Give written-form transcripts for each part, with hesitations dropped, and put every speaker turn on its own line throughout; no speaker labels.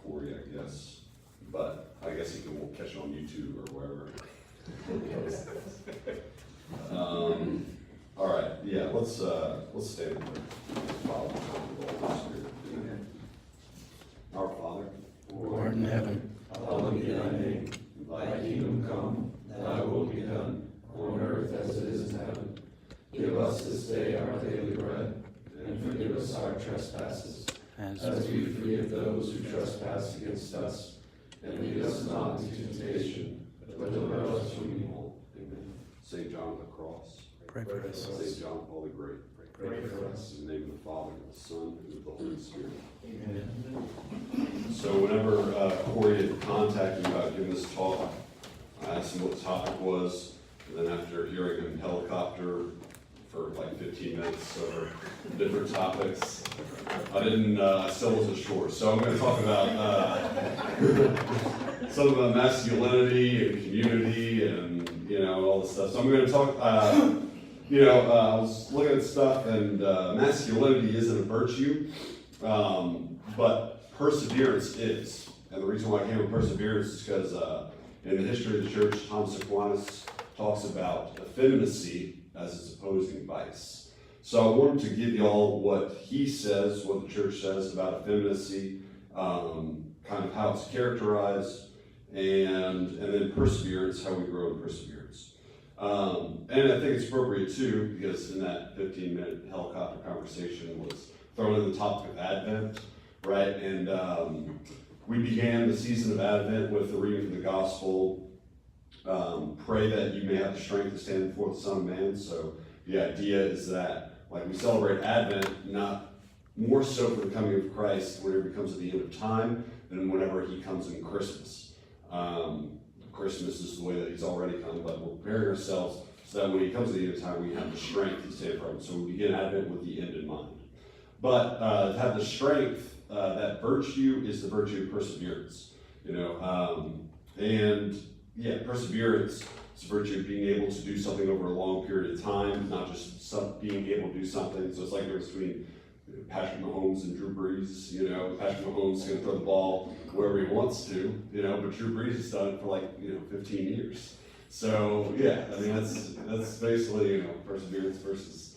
for you, I guess. But I guess you can catch it on YouTube or wherever. All right, yeah, let's stand there. Father, our Father,
who art in heaven,
hallowed be thy name. Thy kingdom come, thy will be done, on earth as it is in heaven. Give us this day our daily bread, and forgive us our trespasses, as we forgive those who trespass against us. And lead us not into temptation, but deliver us from evil. Amen.
St. John of the Cross,
pray for us.
St. John Paul the Great,
Pray for us.
in the name of the Father, and the Son, and of the Holy Spirit.
Amen.
So whenever Corey had contacted me about giving this talk, I asked him what the topic was, and then after hearing him helicopter for like 15 minutes over different topics, I still wasn't sure. So I'm going to talk about some about masculinity and community and, all this stuff. So I'm going to talk, I was looking at stuff, and masculinity isn't a virtue, but perseverance is. And the reason why I came with perseverance is because in the history of the church, Thomas Aquinas talks about effeminacy as its opposing vice. So I wanted to give you all what he says, what the church says about effeminacy, kind of how it's characterized, and then perseverance, how we grow in perseverance. And I think it's appropriate too, because in that 15-minute helicopter conversation was thrown in the topic of Advent, right? And we began the season of Advent with the reading from the Gospel. Pray that you may have the strength to stand before the Son of Man. So the idea is that, like, we celebrate Advent not more so for the coming of Christ whenever he comes at the end of time than whenever he comes in Christmas. Christmas is the way that he's already come, but we're preparing ourselves so that when he comes at the end of time, we have the strength to stand for him. So we begin Advent with the end in mind. But to have the strength, that virtue is the virtue of perseverance, perseverance is the virtue of being able to do something over a long period of time, not just being able to do something. So it's like there's between Patrick Mahomes and Drew Brees. Patrick Mahomes is going to throw the ball wherever he wants to, but Drew Brees has done it for 15 years. So yeah, I mean that's basically perseverance versus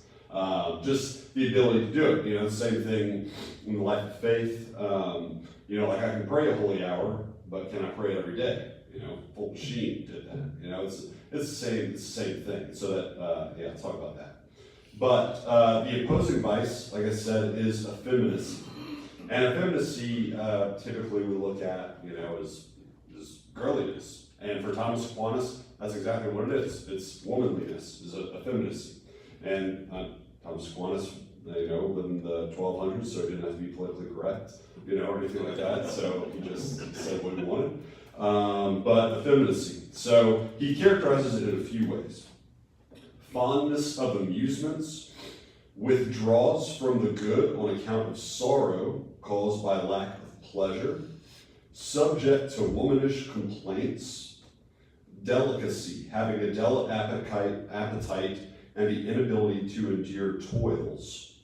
just the ability to do it. The same thing in the life of faith. Like I can pray a holy hour, but can I pray it every day? Fulton Sheen did that. It's the same thing. So that I'll talk about that. But the opposing vice, like I said, is effeminacy. And effeminacy typically we look at, is girliness. And for Thomas Aquinas, that's exactly what it is. It's womanliness, is effeminacy. And Thomas Aquinas, lived in the 1200s, so he didn't have to be politically correct, or anything like that. So he just said what he wanted. But effeminacy. So he characterizes it in a few ways. Fondness of amusements, withdraws from the good on account of sorrow caused by lack of pleasure, subject to womanish complaints, delicacy, having a delicate appetite and the inability to endure toils,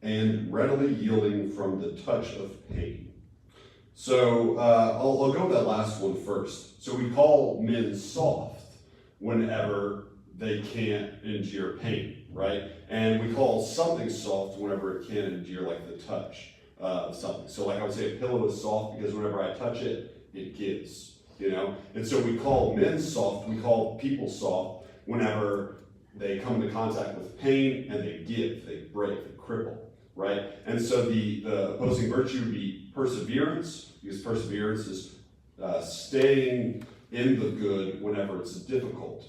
and readily yielding from the touch of pain. So I'll go with that last one first. So we call men soft whenever they can't endure pain, right? And we call something soft whenever it can't endure the touch of something. So I would say a pillow is soft because whenever I touch it, it gives, And so we call men soft, we call people soft whenever they come into contact with pain and they give, they break, they cripple, right? And so the opposing virtue would be perseverance, because perseverance is staying in the good whenever it's difficult.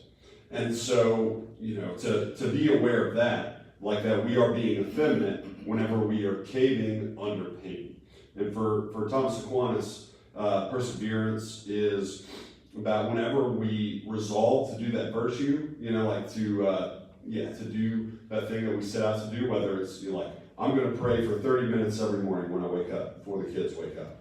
And so, to be aware of that, that we are being effeminate whenever we are caving under pain. And for Thomas Aquinas, perseverance is about whenever we resolve to do that virtue, to do that thing that we set out to do, whether it's, I'm going to pray for 30 minutes every morning when I wake up, before the kids wake up.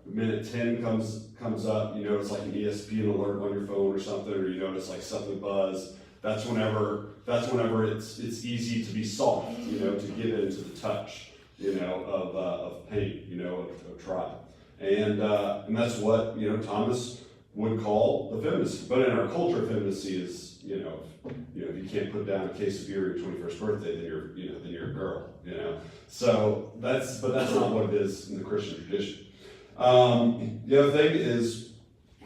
Minute 10 comes up, you notice an ESPN alert on your phone or something, or you notice something buzz. That's whenever it's easy to be soft, to give in to the touch, of pain, of trial. And that's what, Thomas would call effeminacy. But in our culture, effeminacy is, if you can't put down a case of beer at your 21st birthday, then you're a girl, So but that's not what it is in the Christian tradition. The other thing is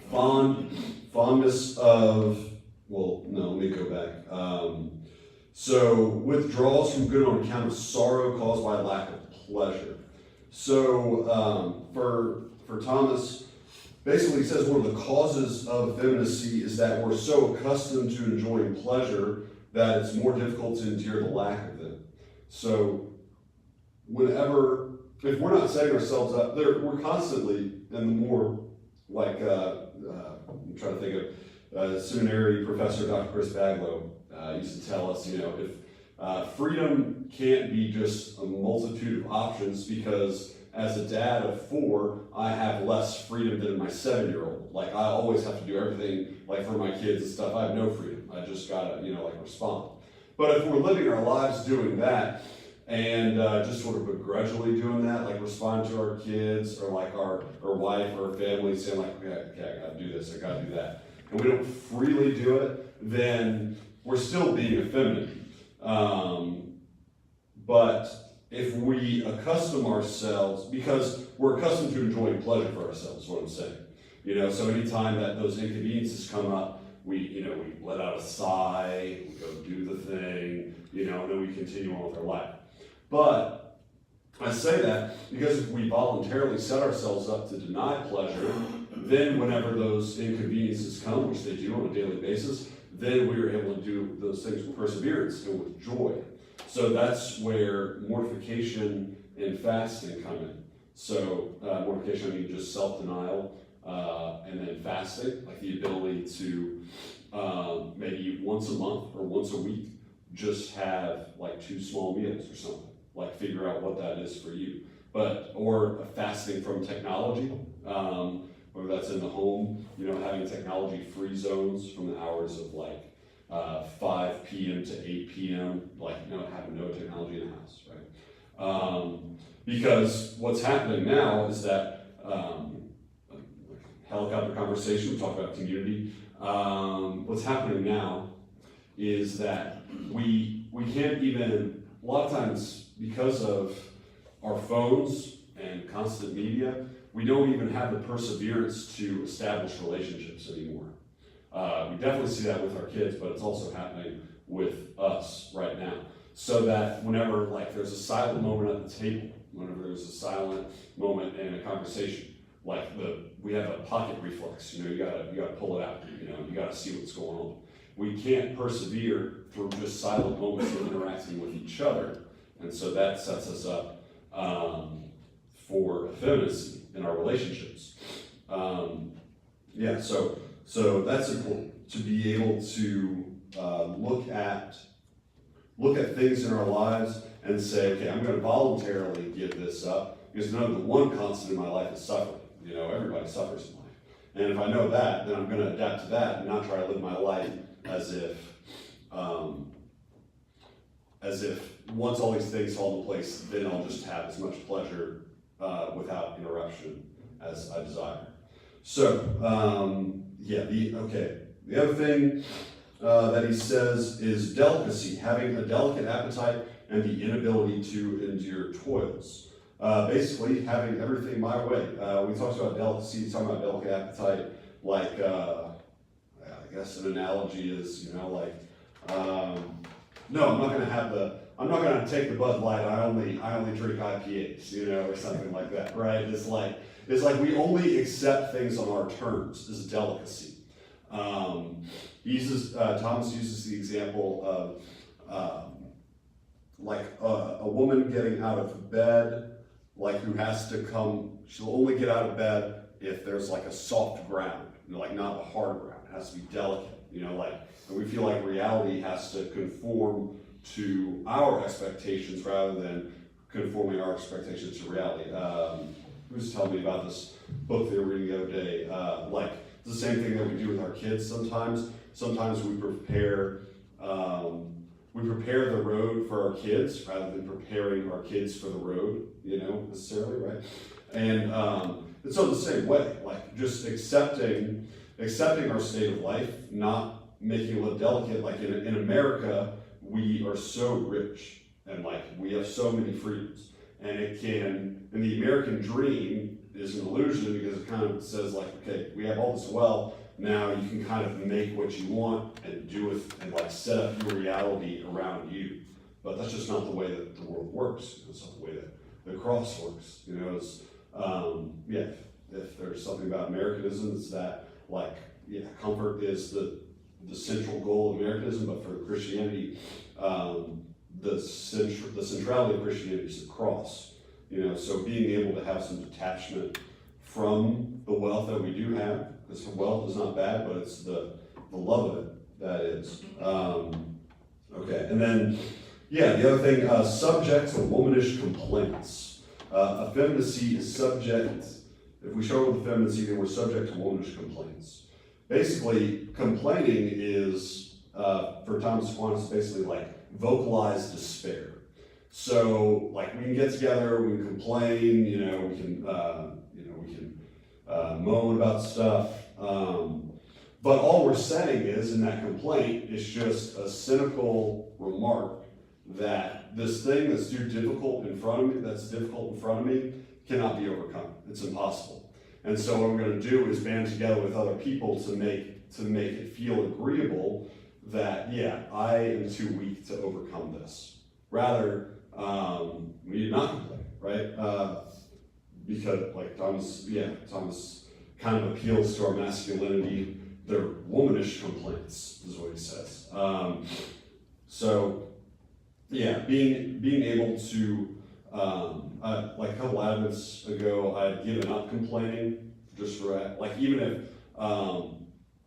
fondness of, well, no, let me go back. So withdrawals from good on account of sorrow caused by lack of pleasure. So for Thomas, basically he says one of the causes of effeminacy is that we're so accustomed to enjoying pleasure that it's more difficult to endure the lack of it. So if we're not setting ourselves up, we're constantly, and the more like, I'm trying to think of seminary professor Dr. Chris Baglow used to tell us, if freedom can't be just a multitude of options, because as a dad of 4, I have less freedom than my 7-year-old. Like, I always have to do everything, like, for my kids and stuff. I have no freedom. I just gotta, respond. But if we're living our lives doing that, and just sort of begrudgingly doing that, like respond to our kids, or like our wife or our family saying like, okay, I gotta do this, I gotta do that, and we don't freely do it, then we're still being effeminate. But if we accustom ourselves, because we're accustomed to enjoying pleasure for ourselves, is what I'm saying. So anytime that those inconveniences come up, we let out a sigh, we go do the thing, and then we continue on with our life. But I say that because if we voluntarily set ourselves up to deny pleasure, then whenever those inconveniences come, which they do on a daily basis, then we are able to do those things with perseverance and with joy. So that's where mortification and fasting come in. So mortification, I mean just self-denial, and then fasting, like the ability to maybe once a month or once a week just have like 2 small meals or something. Like figure out what that is for you. Or fasting from technology, whether that's in the home, having technology-free zones from the hours of like 5 p.m. to 8 p.m., like having no technology in the house, right? Because what's happening now is that helicopter conversation, we talk about community. What's happening now is that we can't even, a lot of times, because of our phones and constant media, we don't even have the perseverance to establish relationships anymore. We definitely see that with our kids, but it's also happening with us right now. So that whenever there's a silent moment at the table, whenever there's a silent moment in a conversation, we have a pocket reflex, you gotta pull it out, you gotta see what's going on. We can't persevere through just silent moments of interacting with each other. And so that sets us up for effeminacy in our relationships. So that's important, to be able to look at things in our lives and say, okay, I'm going to voluntarily give this up, because the one constant in my life is suffering. Everybody suffers in life. And if I know that, then I'm going to adapt to that and not try to live my life as if once all these things fall into place, then I'll just have as much pleasure without interruption as I desire. So, the other thing that he says is delicacy, having a delicate appetite and the inability to endure toils. Basically, having everything my way. We talked about delicacy, talking about delicate appetite, I guess an analogy is, no, I'm not gonna take the Bud Light, I only drink IPAs, or something like that, right? It's like we only accept things on our terms, is delicacy. Thomas uses the example of a woman getting out of bed, who has to come, she'll only get out of bed if there's a soft ground, not a hard ground. It has to be delicate, and we feel like reality has to conform to our expectations rather than conforming our expectations to reality. Who's telling me about this book they were reading the other day? It's the same thing that we do with our kids sometimes. Sometimes we prepare the road for our kids rather than preparing our kids for the road, necessarily, right? And it's on the same way, like just accepting our state of life, not making it look delicate. Like in America, we are so rich and like we have so many freedoms. And the American dream is an illusion because it kind of says like, okay, we have all this wealth, now you can kind of make what you want and do it and like set up your reality around you. But that's just not the way that the world works. It's not the way that the cross works. You know, it's, if there's something about Americanism, it's that like, comfort is the central goal of Americanism, but for Christianity, the centrality of Christianity is the cross. You know, so being able to have some detachment from the wealth that we do have, because wealth is not bad, but it's the love of it that is. Okay, and then, the other thing, subject to womanish complaints. Effeminacy is subject, if we struggle with effeminacy, then we're subject to womanish complaints. Basically, complaining is, for Thomas Aquinas, basically like vocalized despair. So, like, we can get together, we can complain, we can moan about stuff. But all we're saying is, in that complaint, it's just a cynical remark that this thing that's difficult in front of me, cannot be overcome. It's impossible. And so what we're going to do is band together with other people to make it feel agreeable that, I am too weak to overcome this. Rather, we need not complain, right? Because like Thomas kind of appeals to our masculinity. They're womanish complaints, is what he says. Being able to, like a couple Advents ago, I had given up complaining just for like even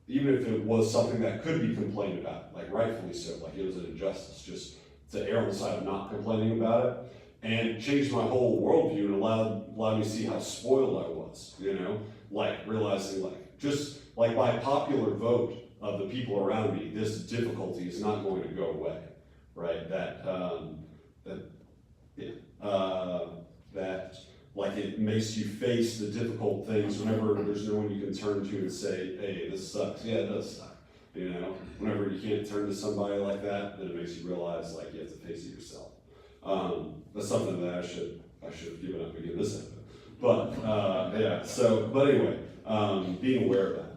if it was something that could be complained about, like rightfully so, like it was an injustice, just to err on the side of not complaining about it, and it changed my whole worldview and allowed me to see how spoiled I was, like realizing like just like by popular vote of the people around me, this difficulty is not going to go away, right? That like it makes you face the difficult things whenever there's no one you can turn to and say, hey, this sucks. Yeah, it does suck. Whenever you can't turn to somebody like that, then it makes you realize like you have to face it yourself. That's something that I should have given up again this episode. But but anyway, being aware of that.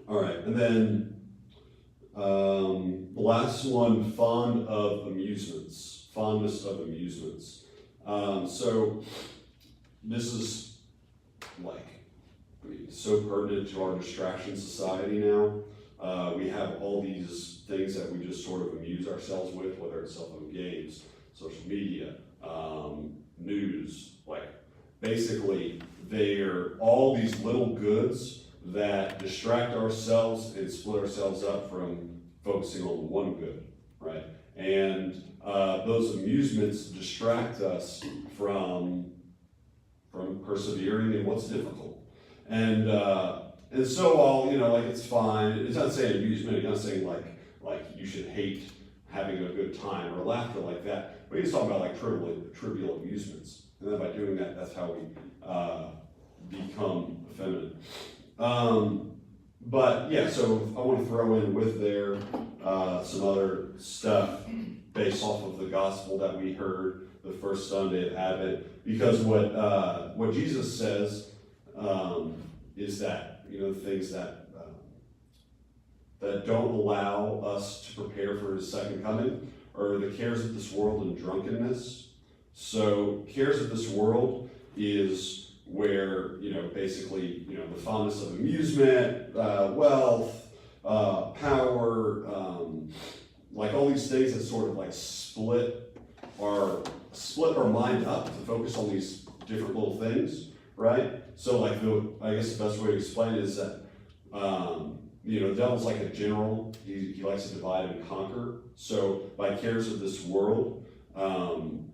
All right, and then the last one, fondness of amusements. So this is like so pertinent to our distraction society now. We have all these things that we just sort of amuse ourselves with, whether it's cell phone games, social media, news, like basically they're all these little goods that distract ourselves and split ourselves up from focusing on the one good, right? And those amusements distract us from persevering in what's difficult. And so all, like it's fine. It's not saying amusement, it's not saying like you should hate having a good time or laughter like that. But he's talking about like trivial amusements. And then by doing that, that's how we become effeminate. So I want to throw in with there some other stuff based off of the gospel that we heard the first Sunday of Advent, because what Jesus says is that the things that don't allow us to prepare for His second coming are the cares of this world and drunkenness. So cares of this world is where, basically, the fondness of amusement, wealth, power, like all these things that sort of like split our mind up to focus on these different little things, right? So like I guess the best way to explain it is that, the devil's like a general. He likes to divide and conquer. So by cares of this world,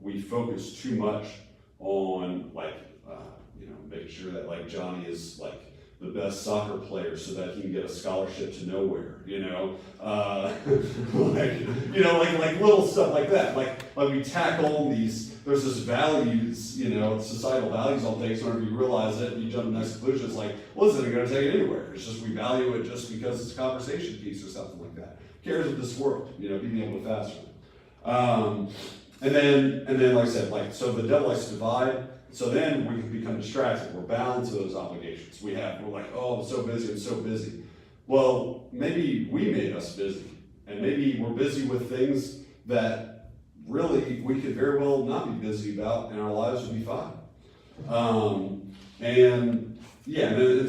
we focus too much on making sure that like Johnny is like the best soccer player so that he can get a scholarship to nowhere, like little stuff like that. Like we tack on these there's this values, societal values all takes. Whenever you realize it, you jump to the next conclusion. It's like, well, isn't it going to take it anywhere? It's just we value it just because it's a conversation piece or something like that. Who cares with this world? Being able to fast from it. And then, like I said, so the devil likes to divide. So then we can become distracted. We're bound to those obligations. We're like, oh, I'm so busy. Well, maybe we made us busy. And maybe we're busy with things that really we could very well not be busy about, and our lives would be fine. And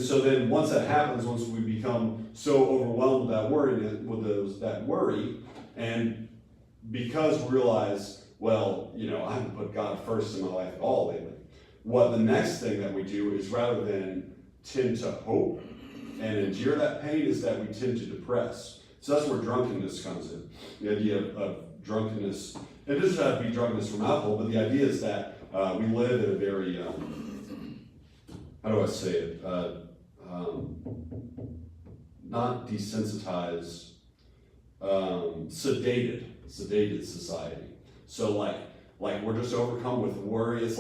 so then once that happens, once we become so overwhelmed with that worry, and because we realize, well, I haven't put God first in my life at all lately. What the next thing that we do is, rather than tend to hope and endure that pain, is that we tend to depress. So that's where drunkenness comes in. The idea of drunkenness. It doesn't have to be drunkenness from alcohol, but the idea is that we live in a very, how do I say it? Not desensitized, sedated society. So like we're just overcome with worry. It's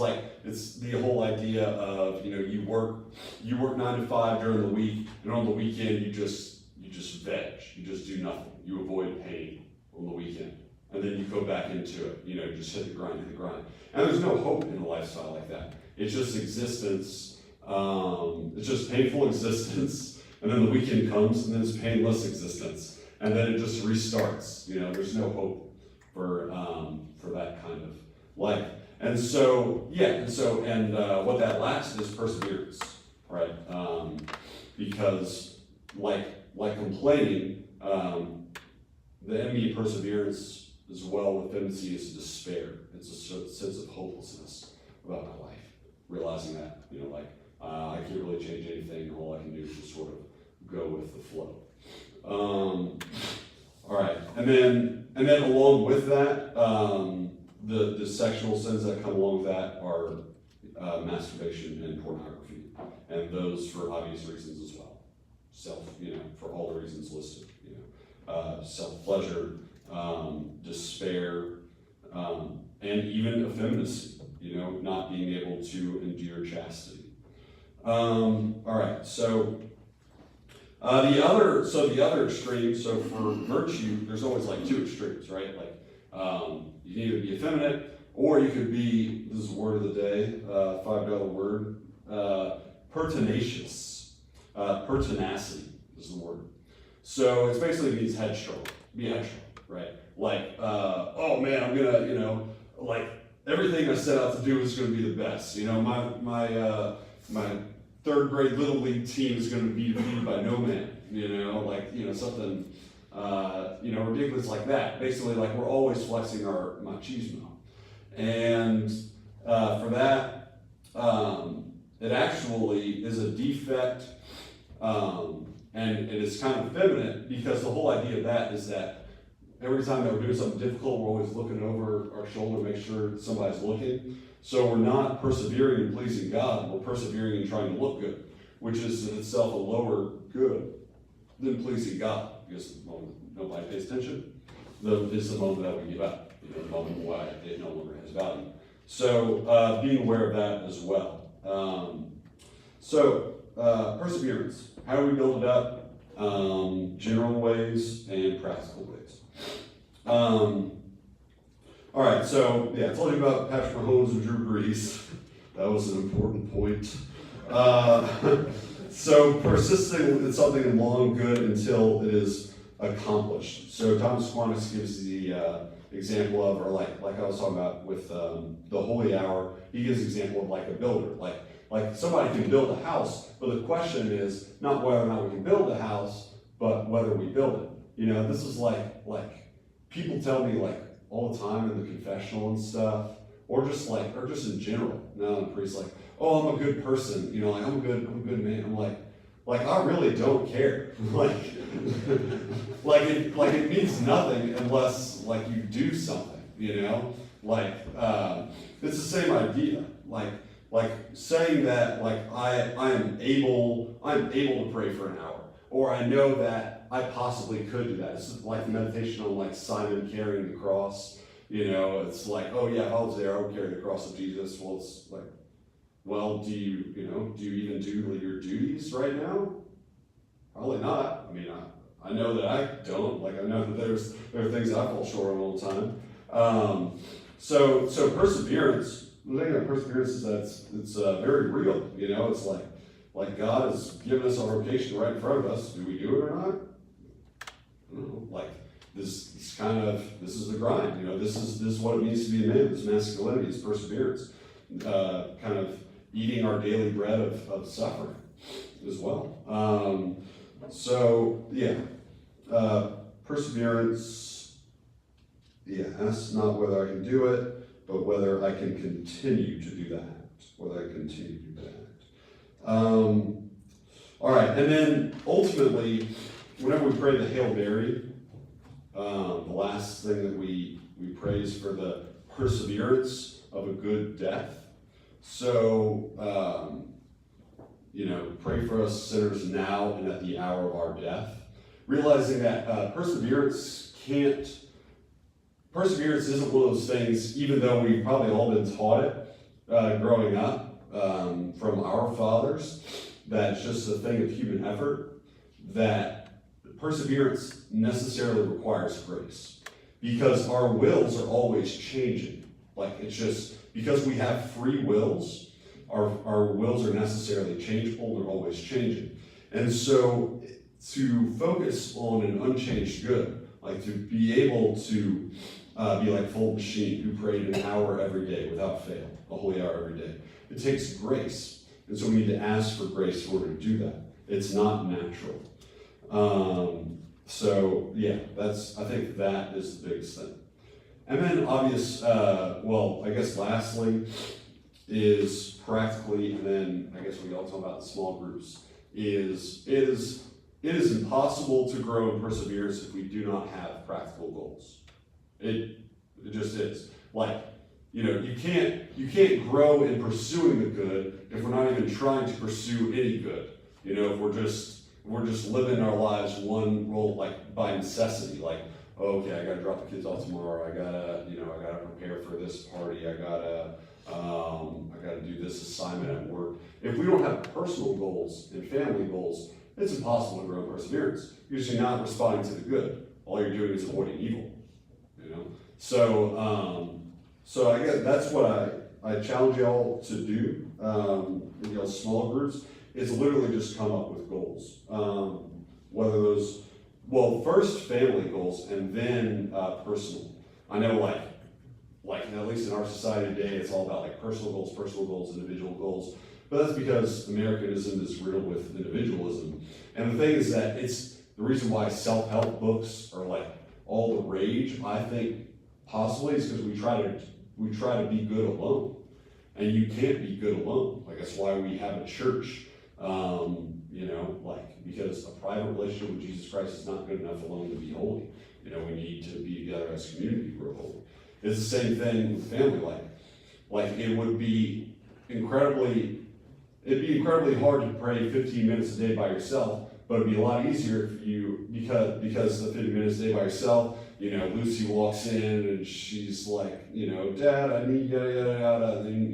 the whole idea of, you work 9 to 5 during the week, and on the weekend you just veg. You just do nothing. You avoid pain on the weekend. And then you go back into it, just hit the grind. And there's no hope in a lifestyle like that. It's just existence. It's just painful existence. And then the weekend comes, and then it's painless existence. And then it just restarts. There's no hope for that kind of life. And so, what that lacks is perseverance, right? Because like complaining, the enemy of perseverance as well with tendency is despair. It's a sense of hopelessness about my life. Realizing that, I can't really change anything, and all I can do is just sort of go with the flow. All right, and then along with that, the sexual sins that come along with that are masturbation and pornography, and those for obvious reasons as well. For all the reasons listed, self-pleasure, despair, and even effeminacy, not being able to endure chastity. All right, so the other extreme, so for virtue, there's always two extremes, right? You can either be effeminate, or you could be, this is the word of the day, $5 word, pertinacious. Pertinacity is the word. So it basically means headstrong. Be headstrong, right? Oh man, I'm gonna, everything I set out to do is gonna be the best. My third grade little league team is gonna be defeated by no man. Something, ridiculous like that. Basically, we're always flexing our machismo, and for that, it actually is a defect. And it's kind of feminine, because the whole idea of that is that every time that we're doing something difficult, we're always looking over our shoulder to make sure somebody's looking. So we're not persevering in pleasing God, we're persevering in trying to look good, which is in itself a lower good than pleasing God, because the moment nobody pays attention, is the moment that we give up, the moment why it no longer has value. So being aware of that as well. Perseverance. How do we build it up? General ways and practical ways. All right, so I told you about Patrick Mahomes and Drew Brees. That was an important point. So persisting in something long good until it is accomplished. So Thomas Aquinas gives the example of, or like I was talking about with the Holy Hour, he gives the example of a builder. Like somebody can build a house, but the question is not whether or not we can build a house, but whether we build it. This is like people tell me all the time in the confessional and stuff, or just in general. Now the priest oh, I'm a good person, I'm a good man. I'm I really don't care. It means nothing unless you do something, it's the same idea. Saying that I am able to pray for an hour, or I know that I possibly could do that. It's like meditation on Simon carrying the cross. You know, it's like, oh yeah, if I was there, I would carry the cross of Jesus. Well, it's like, well, do you even do your duties right now? Probably not. I mean, I know that I don't. Like, I know that there are things that I fall short on all the time. So perseverance. The thing about perseverance is that it's very real. You know, it's like God has given us our vocation right in front of us. Do we do it or not? I don't know. Like this is the grind. You know, this is what it means to be a man. This masculinity is perseverance. Kind of eating our daily bread of suffering as well. Perseverance. Yeah, that's not whether I can do it, but whether I can continue to do that. Whether I continue to do that. All right, and then ultimately, whenever we pray the Hail Mary, the last thing that we pray is for the perseverance of a good death. So, pray for us sinners now and at the hour of our death. Realizing that perseverance isn't one of those things, even though we've probably all been taught it growing up from our fathers, that it's just a thing of human effort, that perseverance necessarily requires grace. Because our wills are always changing. Like, it's just, because we have free wills, our wills are necessarily changeable, they're always changing. And so, to focus on an unchanged good, like to be able to be like Fulton Sheen, who prayed an hour every day without fail, a holy hour every day. It takes grace. And so we need to ask for grace in order to do that. It's not natural. I think that is the biggest thing. And then lastly is practically, and then I guess we all talk about the small groups, it is impossible to grow in perseverance if we do not have practical goals. It just is. Like, you can't grow in pursuing the good if we're not even trying to pursue any good. If we're just living our lives one role, like by necessity, like, oh, okay, I gotta drop the kids off tomorrow, I gotta prepare for this party, I gotta do this assignment at work. If we don't have personal goals and family goals, it's impossible to grow in perseverance. You're just not responding to the good. All you're doing is avoiding evil. So I guess that's what I challenge y'all to do in y'all small groups, is literally just come up with goals. Whether those, first family goals and then personal. I know like at least in our society today, it's all about like personal goals, individual goals. But that's because Americanism is riddled with individualism. And the thing is that it's the reason why self-help books are like all the rage, I think, possibly, is because we try to be good alone. And you can't be good alone. Like, that's why we have a church. Because a private relationship with Jesus Christ is not good enough alone to be holy. We need to be together as a community to grow holy. It's the same thing with family. Like it would be incredibly hard to pray 15 minutes a day by yourself, but it'd be a lot easier if you, because the 15 minutes a day by yourself, Lucy walks in and she's like, Dad, I need yada yada yada. And then,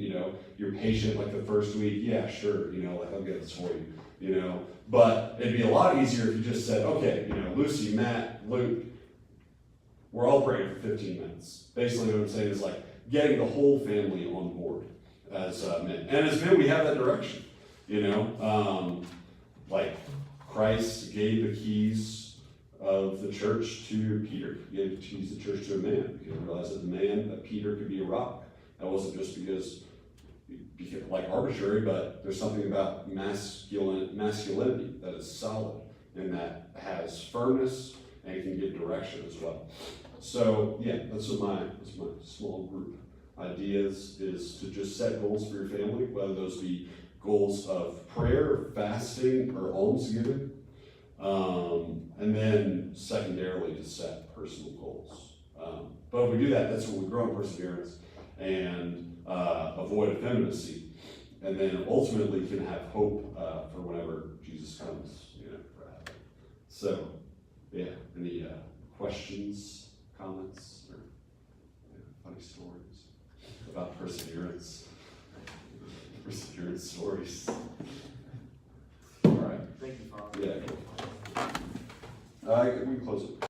you're patient like the first week. Yeah, sure. I'll get this for you. But it'd be a lot easier if you just said, okay, Lucy, Matt, Luke, we're all praying for 15 minutes. Basically what I'm saying is like getting the whole family on board as men. And as men, we have that direction, like Christ gave the keys of the church to Peter. He gave the keys of the church to a man, because he realized that Peter could be a rock. That wasn't just because like arbitrary, but there's something about masculinity that is solid and that has firmness and can give direction as well. So yeah, that's my small group ideas, is to just set goals for your family, whether those be goals of prayer, fasting, or almsgiving. And then secondarily to set personal goals. But if we do that, that's when we grow in perseverance and avoid effeminacy, and then ultimately can have hope for whenever Jesus comes. So, yeah, any questions, comments? funny stories about perseverance. Perseverance stories. All right.
Thank you, Father.
Yeah. We can close it.